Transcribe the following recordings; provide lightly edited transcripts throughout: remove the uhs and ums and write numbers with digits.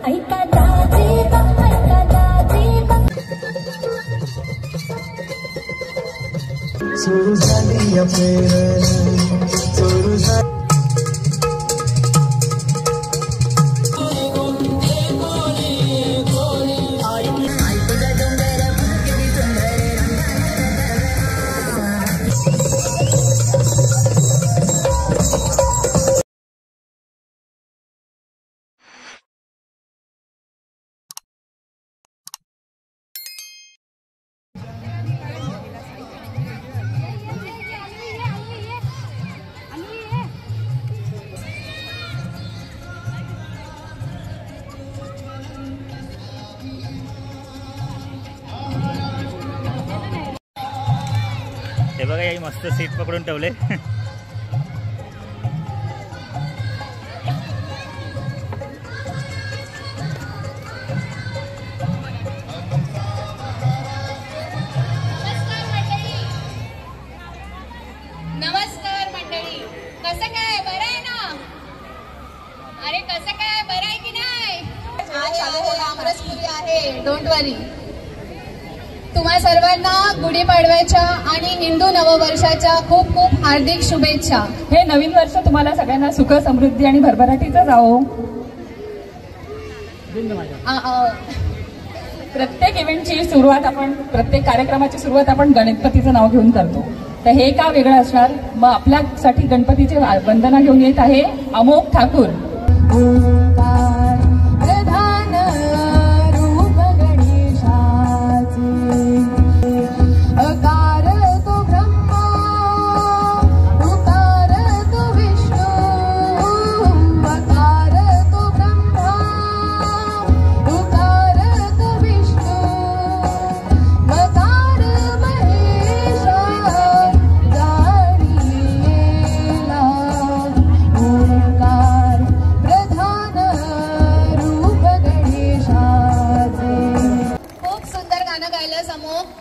ऐका दाजी ऐका दाजी सुरू झाली अपेर सुरू झाली हे बघा याही मस्त सीट पकडून ठेवले. नमस्कार मंडळी, कसं काय, बरं आहे ना? अरे कसं काय, बरं आहे की नाही? आमरसपुरी आहे, डोंट वरी. तुम्हा सर्वांना गुढीपाडव्याच्या आणि हिंदू नववर्षाच्या खूप खूप हार्दिक शुभेच्छा. हे नवीन वर्ष तुम्हाला सगळ्यांना सुख समृद्धी आणि भरभराटीचं जावो. प्रत्येक इव्हेंटची सुरुवात आपण, प्रत्येक कार्यक्रमाची सुरुवात आपण गणपतीचं नाव घेऊन करतो. तर हे का वेगळं असणार? मग आपल्यासाठी गणपतीची वंदना घेऊन येत आहे अमोघ ठाकूर.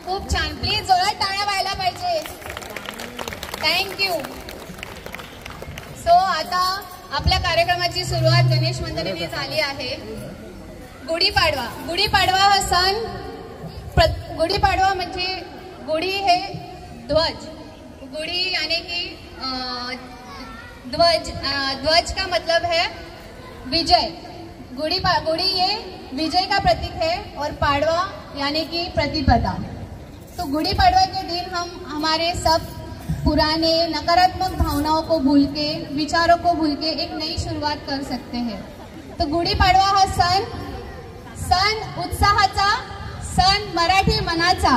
खूप छान, प्लीज जोरात टाळ्या व्हायला पाहिजे. थँक्यू. सो आता आपल्या कार्यक्रमाची सुरुवात गणेश वंदनेने झाली आहे. गुढीपाडवा. गुढीपाडवा हा सण, गुढीपाडवा म्हणजे गुढी हे ध्वज, गुढी यानी कि ध्वज, ध्वज का मतलब है विजय. गुड़ी ये विजय का प्रतीक है और पाड़वा यानी कि प्रतिपदा. तो गुड़ी पाड़वा के दिन हम हमारे सब पुराने नकारात्मक भावनाओं को भूल के, विचारों को भूल के एक नई शुरुआत कर सकते हैं. तो गुड़ी पाड़वा हा सण उत्साहाचा, सण मराठी मनाचा.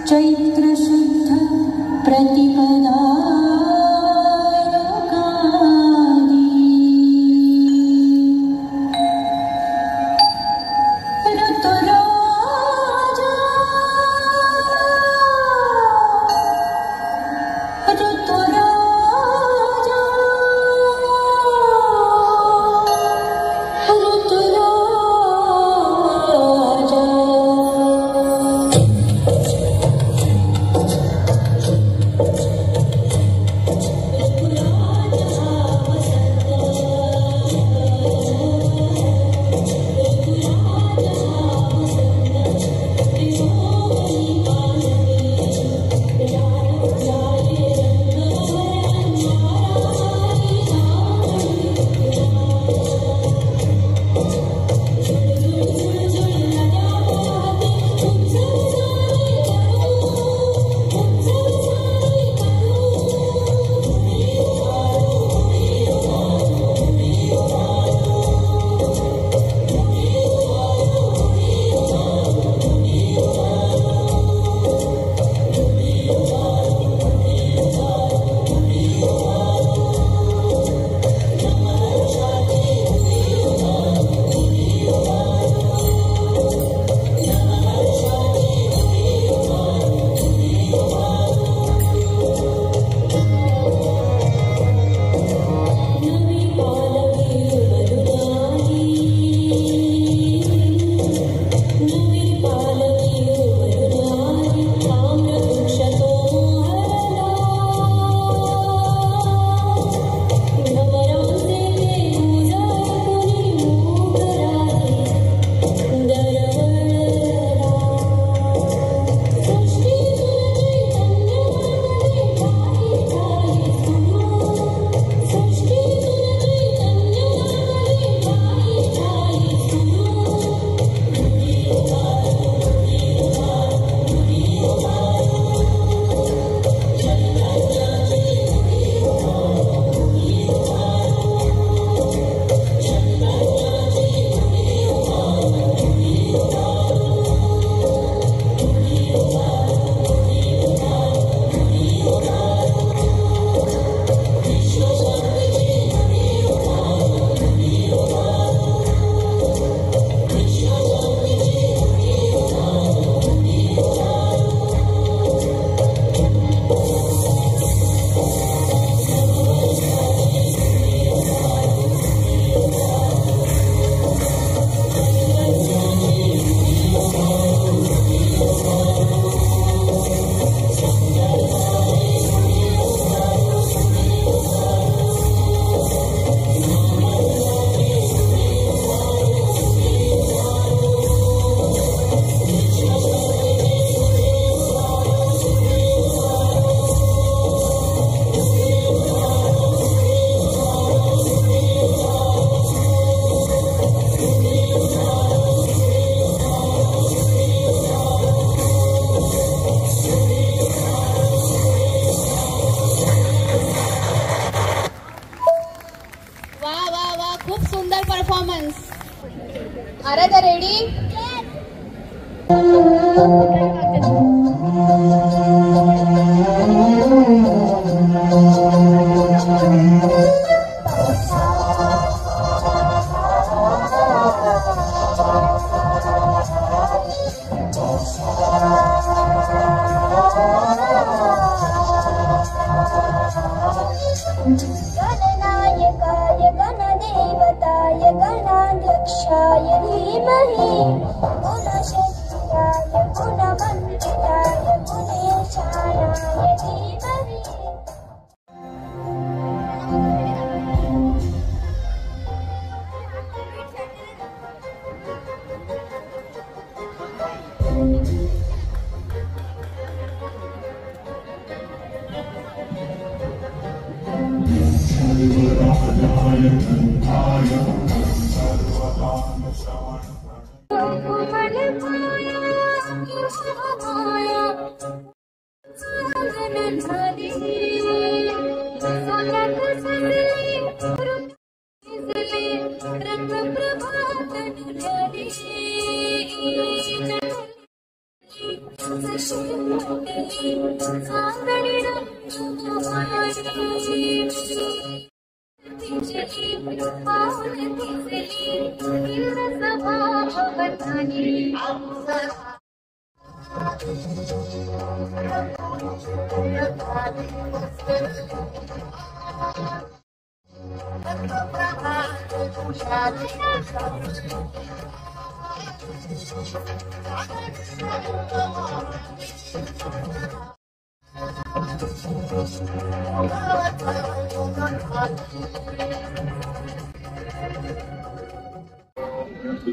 चैत्र शुद्ध प्रतिपदा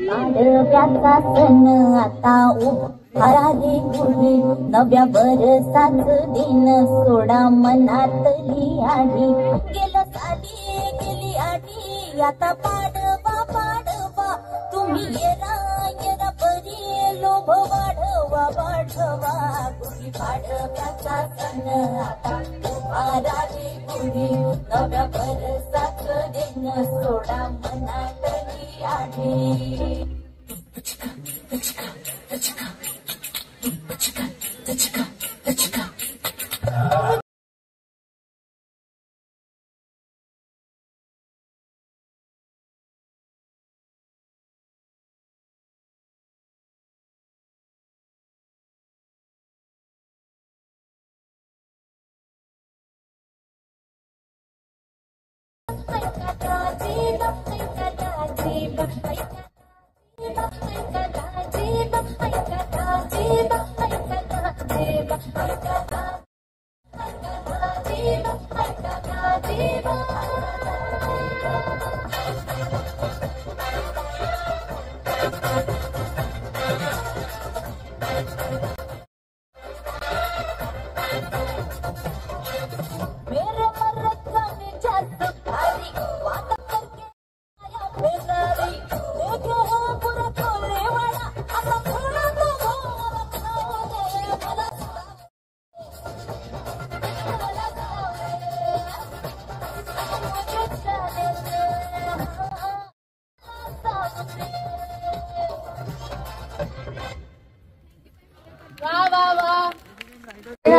पाडव्याचा सण आता उभारा रे गुढी, नव्या बरसाच दिन सोडा मनातली आढी. गेलं साली गेली आढी, आता पाडवा पाडवा तुम्ही येरा परी लोभ वाढवा वाढवा. गुढी पाडव्याचा सण आता उभारा रे गुढी, नव्या बरसाच दिन सोडा मनातली आढी.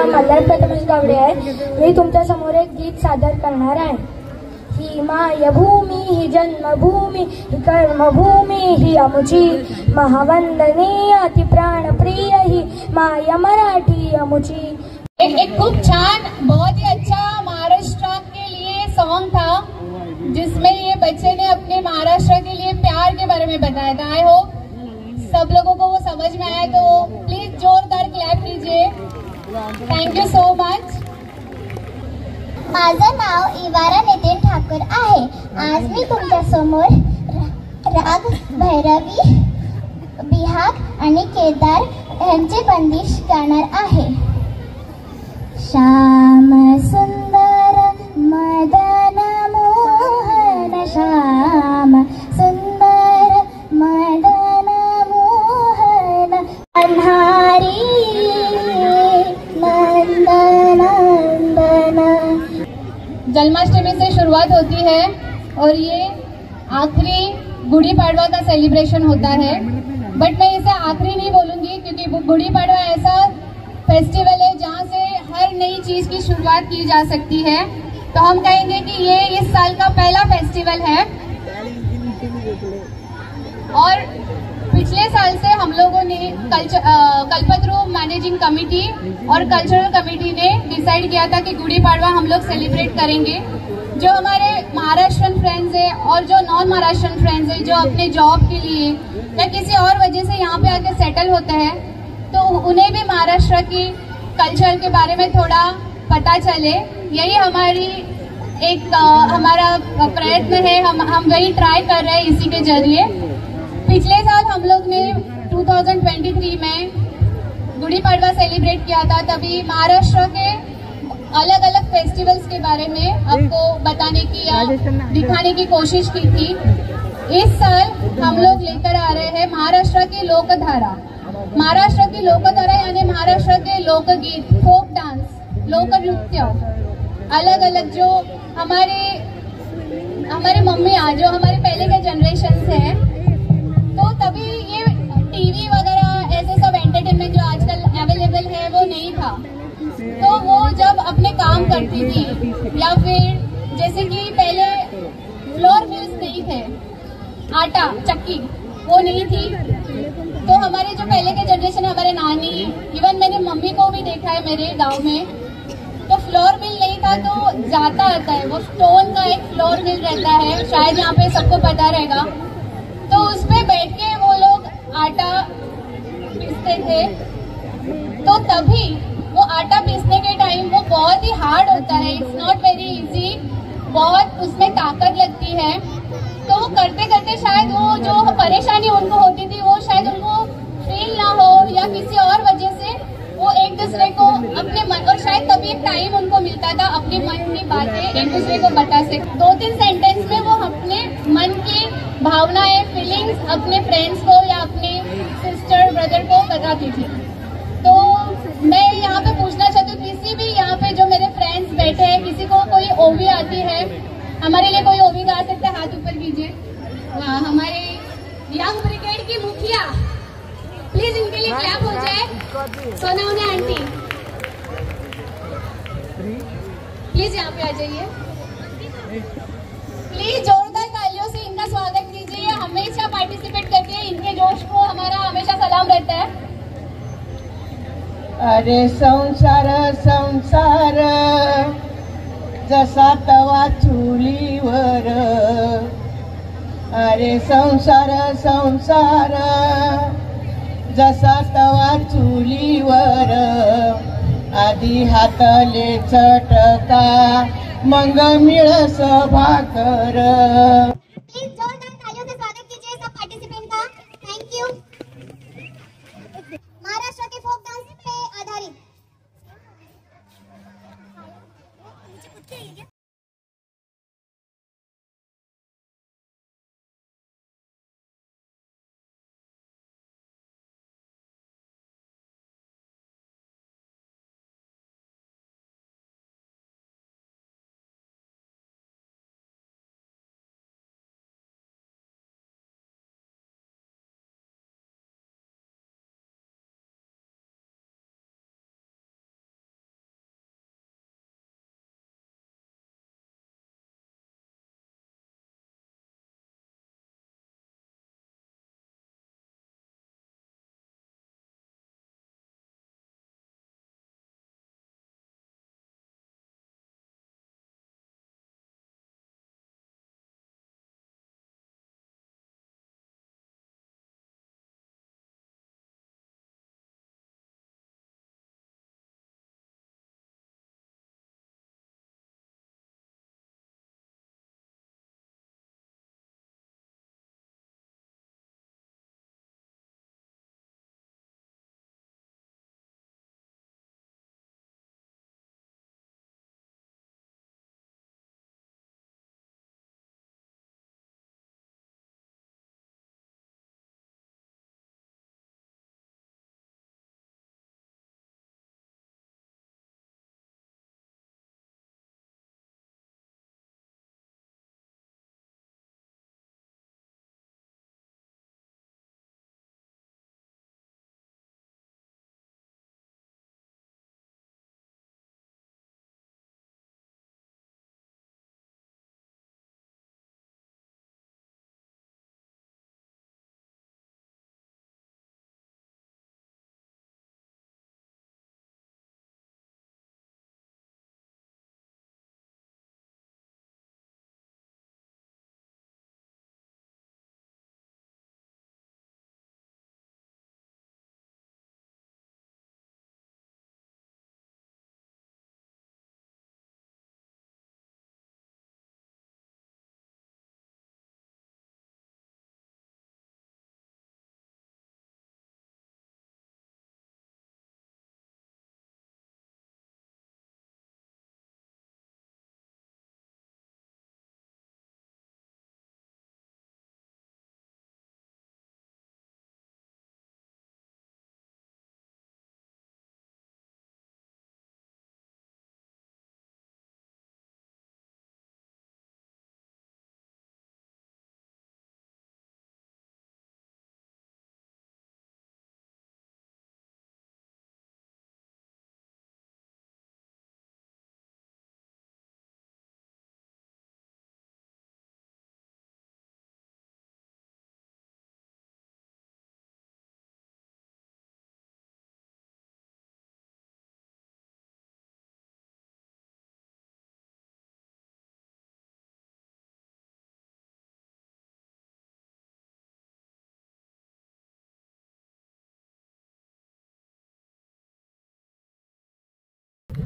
मल्हार प्रथमेश गावडे आहे. मी तुमच्या समोर एक गीत सादर करणार आहे. ही मायभूमी ही जन्मभूमी ही कर्मभूमी ही अमुची, महावंदनीय अति प्राणप्रिय ही माया मराठी अमुची. एक खूप छान, बहुत ही अच्छा महाराष्ट्र के लिए सॉन्ग था, जिसमें ये बच्चे ने अपने महाराष्ट्र के लिए प्यार के बारे में बताया था. आई होप सब लोगों को वो समझ में आया, तो प्लीज जोरदार क्लैप कीजिए. Thank you so much. माझं नाव इवारा नितीन ठाकूर आहे. आज मी तुमच्या समोर राग भैरवी, बिहाग आणि केदार यांचे बंदिश गाणार आहे. श्याम सुंदर मदन मोहन, श्याम सुंदर मदन मोहन, अन्हारी जन्माष्टमी से शुरुआत होती है और ये आखिरी गुड़ी पाड़वा का सेलिब्रेशन होता है. बट मैं इसे आखिरी नहीं बोलूंगी, क्योंकि गुड़ी पाड़वा ऐसा फेस्टिवल है जहाँ से हर नई चीज की शुरुआत की जा सकती है. तो हम कहेंगे कि ये इस साल का पहला फेस्टिवल है. और पिछले साल से हम लोगों ने कल्पतरू मैनेजिंग कमेटी और कल्चरल कमेटी ने डिसाइड किया था कि गुड़ी पाड़वा हम लोग सेलिब्रेट करेंगे. जो हमारे महाराष्ट्रन फ्रेंड्स हैं और जो नॉन महाराष्ट्रन फ्रेंड्स हैं, जो अपने जॉब के लिए या किसी और वजह से यहाँ पे आके सेटल होते हैं, तो उन्हें भी महाराष्ट्र की कल्चर के बारे में थोड़ा पता चले. यही हमारी हमारा प्रयत्न है. हम वही ट्राई कर रहे हैं इसी के जरिए. पिछले साल हम लोग ने 2023 में पाड़वा सेलिब्रेट किया था, तभी महाराष्ट्र के अलग अलग फेस्टिवल्स के बारे में आपको बताने की या दिखाने की कोशिश की थी। इस साल हम लोग लेकर आ रहे हैं महाराष्ट्र की लोकधारा। महाराष्ट्र की लोकधारा यानी महाराष्ट्र के लोकगीत, फोक डांस, लोक नृत्य, अलग अलग जो हमारे मम्मियाँ, जो हमारे पहले के जनरेशन हैं, तो तभी ये टीवी वगैरह ऐसे सब एंटरटेनमेंट जो आजकल अवेलेबल है वो नहीं था। तो वो जब अपने काम करती थी, या फिर जैसे कि पहले फ्लोर मिल्स नहीं थे, आटा चक्की वो नहीं थी, तो हमारे जो पहले के जनरेशन है, हमारे नानी, इवन मैंने मम्मी को भी देखा है मेरे गांव में, तो फ्लोर मिल नहीं था, तो जाता आता है वो स्टोन का एक फ्लोर मिल रहता है, शायद यहाँ पे सबको पता रहेगा। तो उस पे बैठ के वो लोग आटा पीसते थे। तो तभी वो आटा पीसने के टाइम वो बहुत ही हार्ड होता है, इट्स नॉट वेरी इजी, बहुत उसमें ताकत लगती है। तो वो करते करते शायद वो जो परेशानी उनको होती थी वो शायद उनको फील ना हो, या किसी और वजह से वो एक दूसरे को अपने मन, और शायद तभी एक टाइम उनको मिलता था अपने मन की बातें एक दूसरे को बता सके। 2-3 सेंटेंस में वो अपने मन की भावनाएं, फीलिंग्स अपने फ्रेंड्स को या अपने सिस्टर ब्रदर को बताती थी। तो मैं यहाँ पे पूछना चाहती हूँ, किसी भी यहाँ पे जो मेरे फ्रेंड्स बैठे हैं, किसी को कोई ओवी आती है, हमारे लिए कोई ओवी गा सकते हैं? हाथ ऊपर कीजिए। वाह, हमारे यंग ब्रिगेड की मुखिया, प्लीज इनके लिए क्लैप हो जाए। सोनाउनी आंटी प्लीज यहाँ पे आ जाइए, प्लीज जोरदार तालियों से इनका स्वागत कीजिए। ये हमेशा पार्टिसिपेट करती है, इनके जोश को हमारा हमेशा सलाम रहता है। अरे संसार संसार जसा तवा चुलीवर, अरे संसार संसार जसा तवा चुलीवर, आधी हातले चटका मग मिळस भाकर। प्लीज जोरदार तालियों से स्वागत कीजिए सब पार्टिसिपेंट का। Thank you. महाराष्ट्र के फोक डांस पे आधारित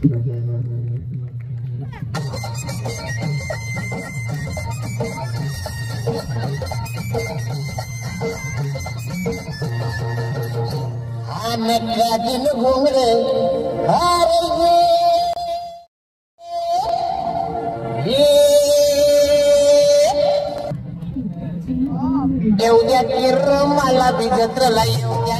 नटरा दिन घूमरे अरे ये येऊद्या किर मला बी जत्रला येऊद्या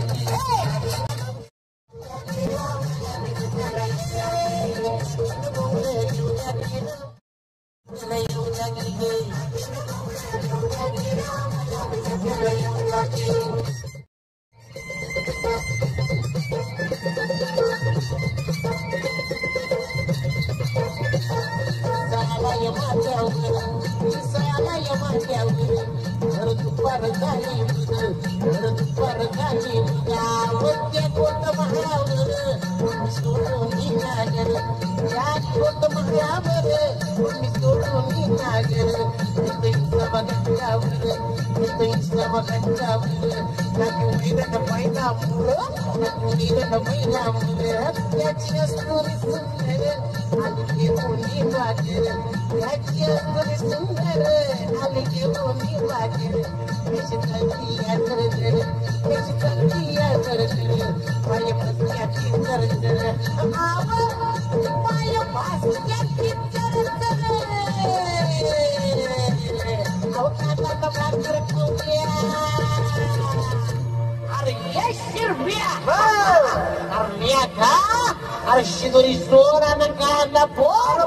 अरे शिदोरी सोरानं कांदा फोड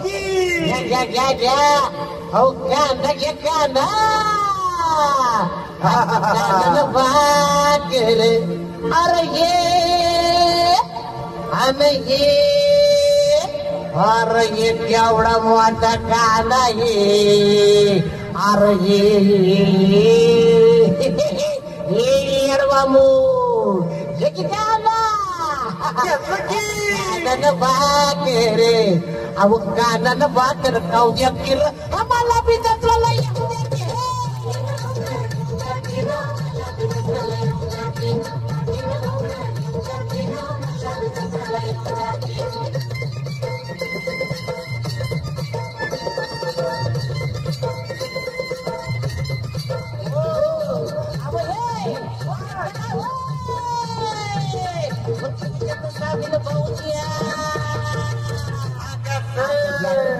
घ्या हो कांदा घ्या कांदा भाकर अरे ये अरे ये केवढा मोठा कांदा ये अरे ये अडवा मूळ ये की कांदा कानानं भाकर अहो कानानं भाकर खाऊ द्या किर आम्हाला बी जत्राला येऊ द्या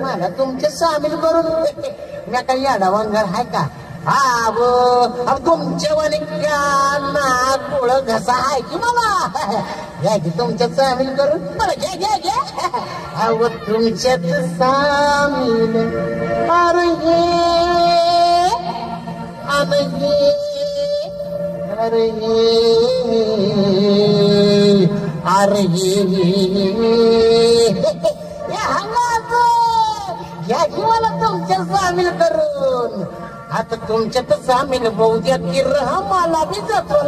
मला तुमचे सामील करून मी काही याडा वंगर आहे का हा तुमच्या वाले काना कुळ घसा आहे की मला घ्या की तुमच्या सामील करून मला घ्या अहो तुमच्यात सामील अरे घ्या की मला तुमच्या सामील करून आता तुमच्यात सामील होऊ द्या की मला बी जातो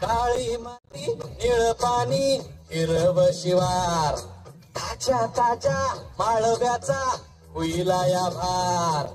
काळी माती निळ पाणी हिरव शिवार ताच्या ताच्या माळव्याचा हुईला या भार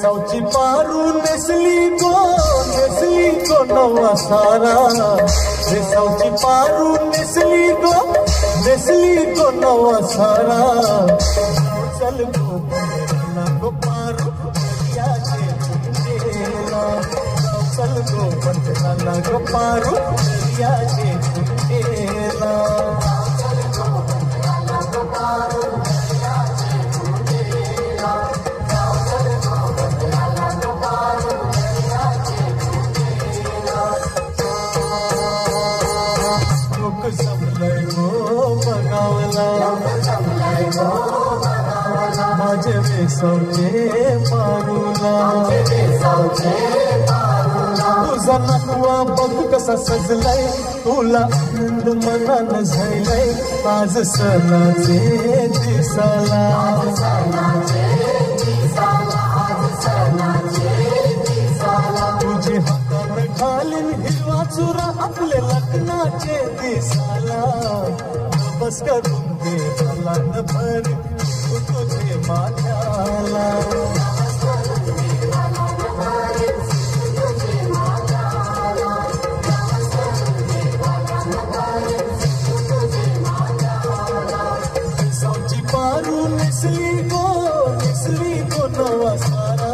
रेसावची पारू नेसली गो नवा सारा रेसावची पारू नेसली गो नवा सारा चल गो पंढरीला गो पारू दर्याचे तुंबेला चल गो पंढरीला गो पारू दर्याचे तुंबेला जमलंय गो बघावला माझे वेसावचे पारूला तुझा नकवा बघ कसा सजलाय तुला आनंद मनानं झालाय आज सणाचे दिसाला तुझे हातानं घालीन हिरवा चुरा आपले लग्नाचे दिसाला बस करून दे मला न भर तुझे माथ्याला सावची पारू नेसली गो नवा सारा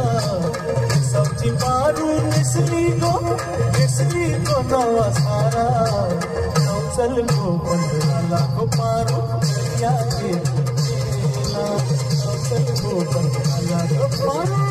सावची पारू नेसली गो नवा सारा चल गो पंढरीला गो पारू दर्याचे तुंबेला चल गो पंढरीला गो पारू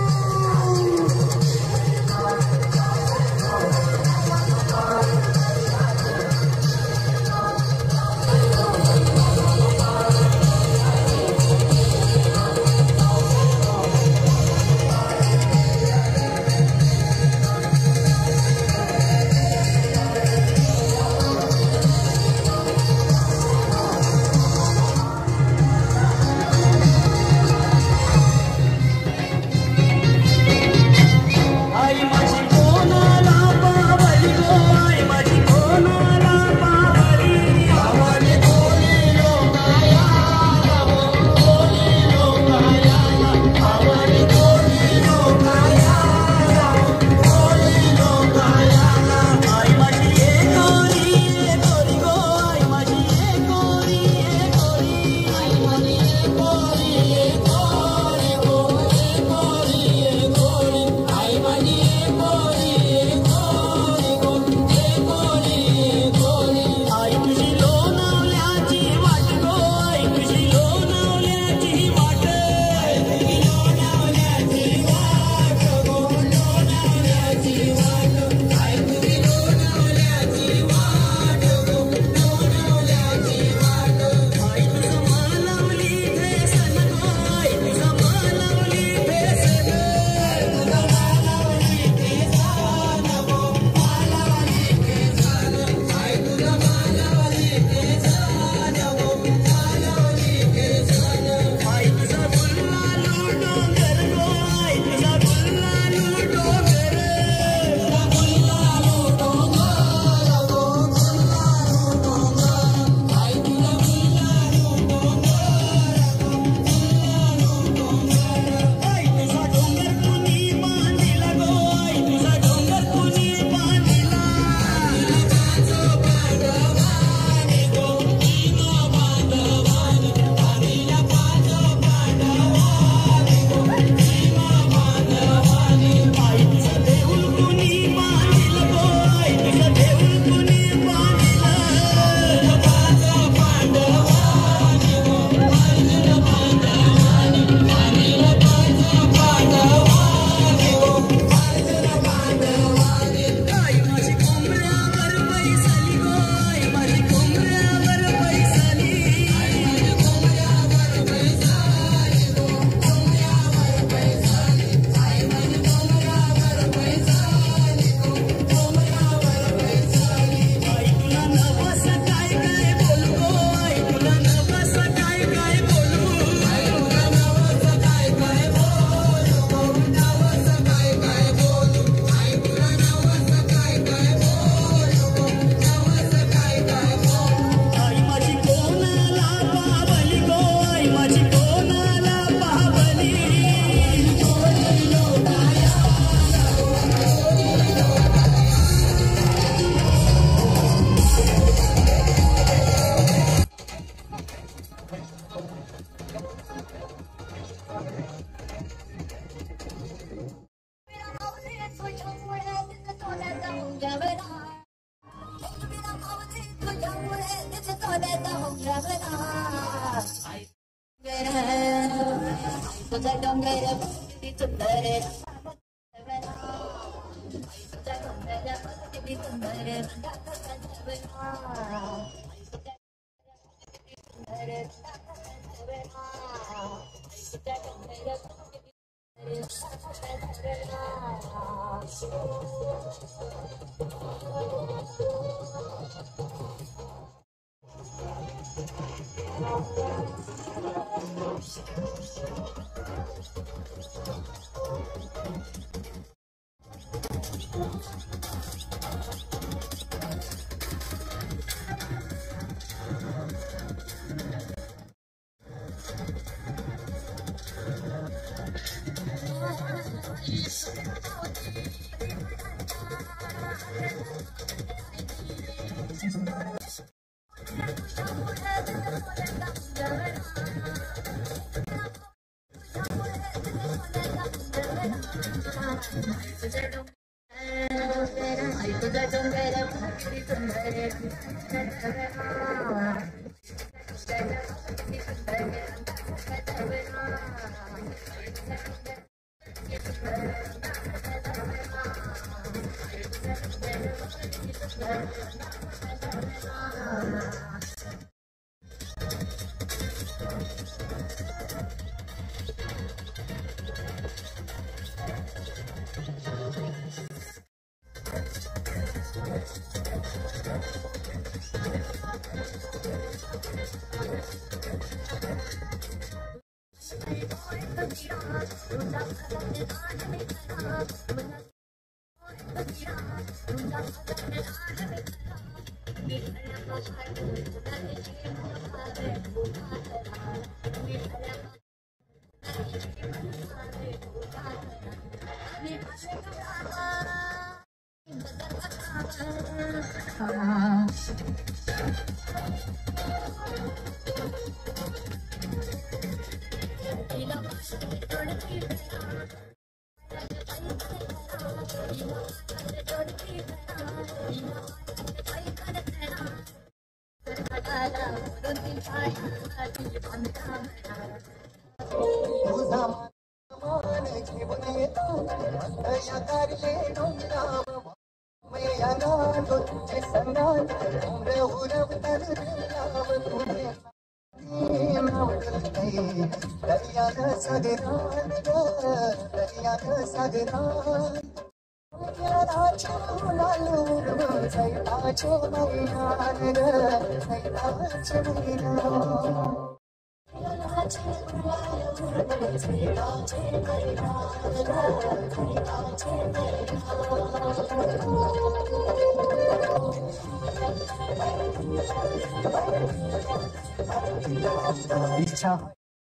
इच्छा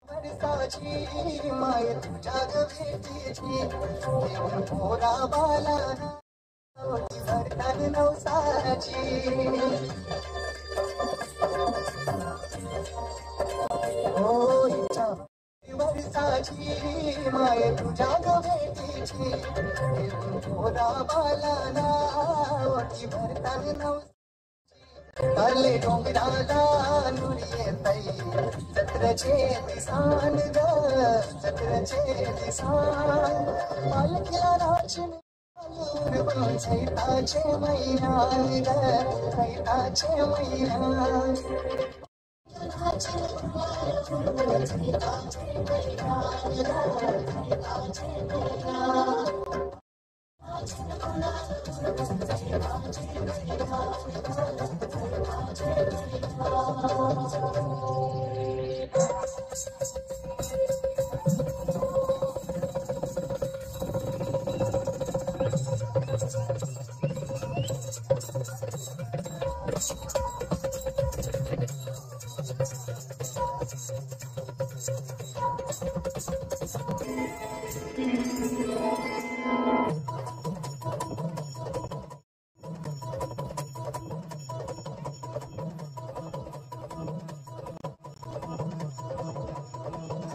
वर्षाची माय तुझ्या भेटीची येऊन थोरा बाला भरतान नवसाची हो इच्छा वर्षाची माय तुझ्या भेटीची येऊन थोरा बाला भरतान नवसाची काले डोंगराला नुरी येतई जत्रचे दिसान ग जत्रचे दिसान पालखीला नाचणे चैताचे मैदान ग चैताचे मैदान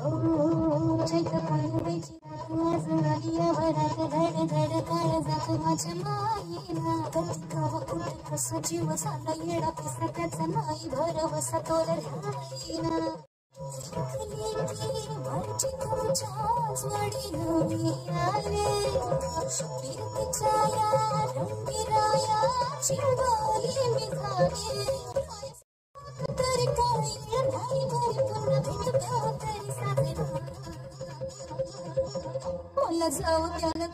चैत पालवेची आज आली वरात धड धड काळ जात माझ्या माईला गाव कुठे कसा जीव झाला येडा पिसा त्याचा नाही भरवसा तोर राहीना भरची तुमच्या जोडीनं आले कीर्तीच्या या रंगीराया चिरवाली मी झाले तरी काही नाही घरी पुन्हा भेटतो तरी साधे मला जाऊ त्यानं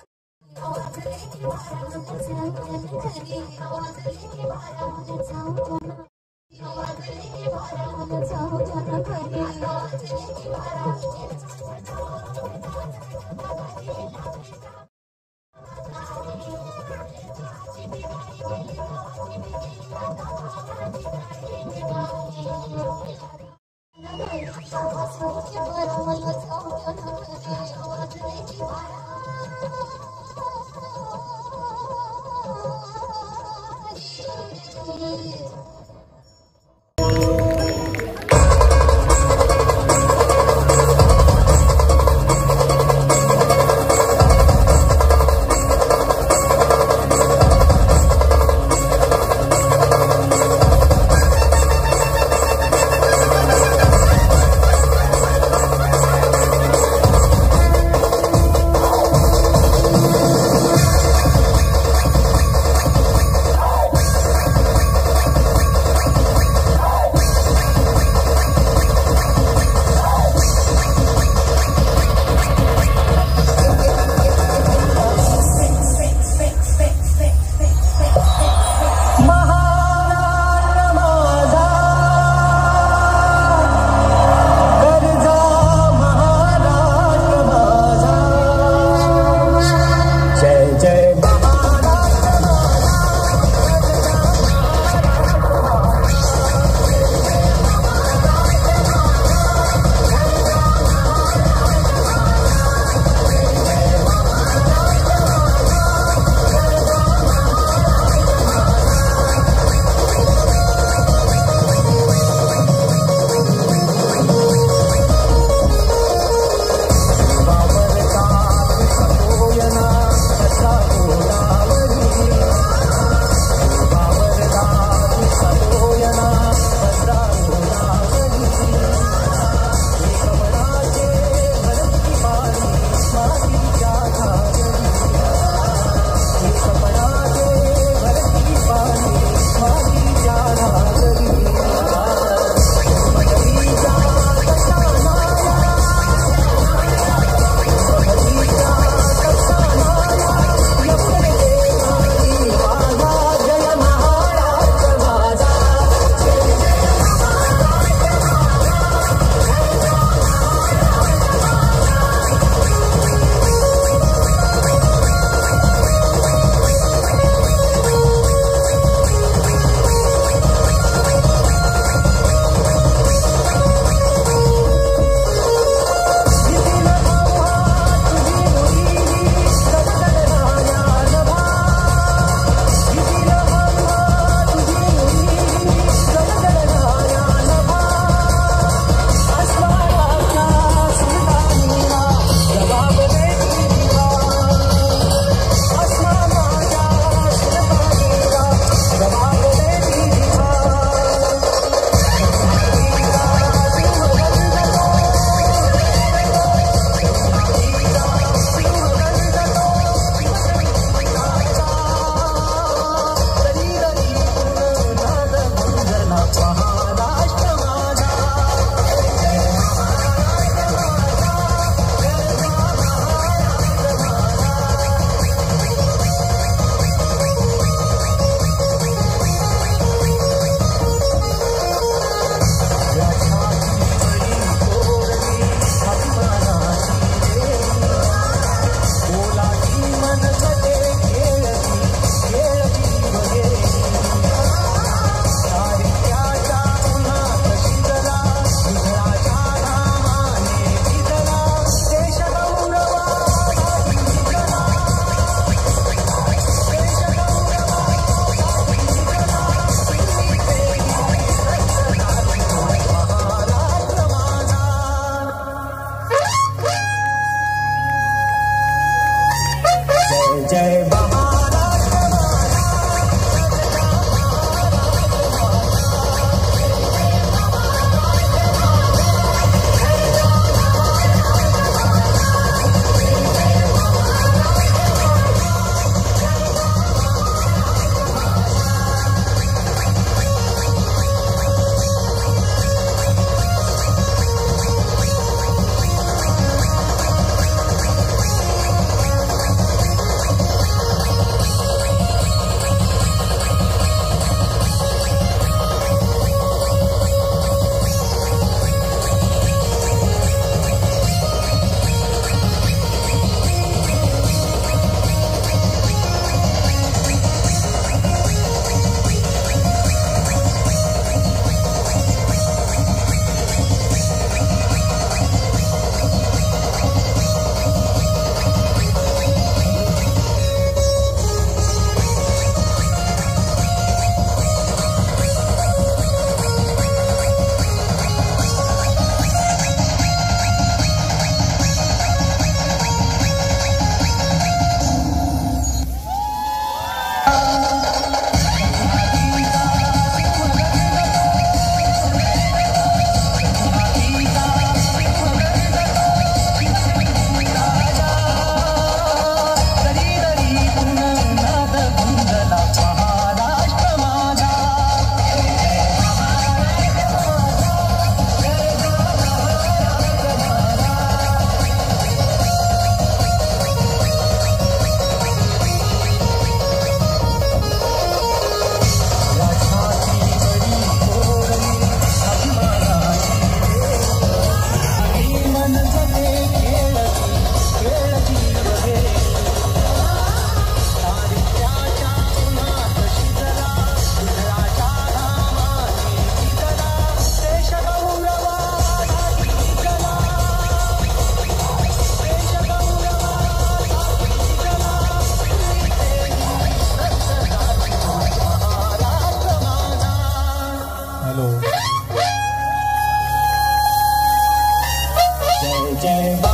जय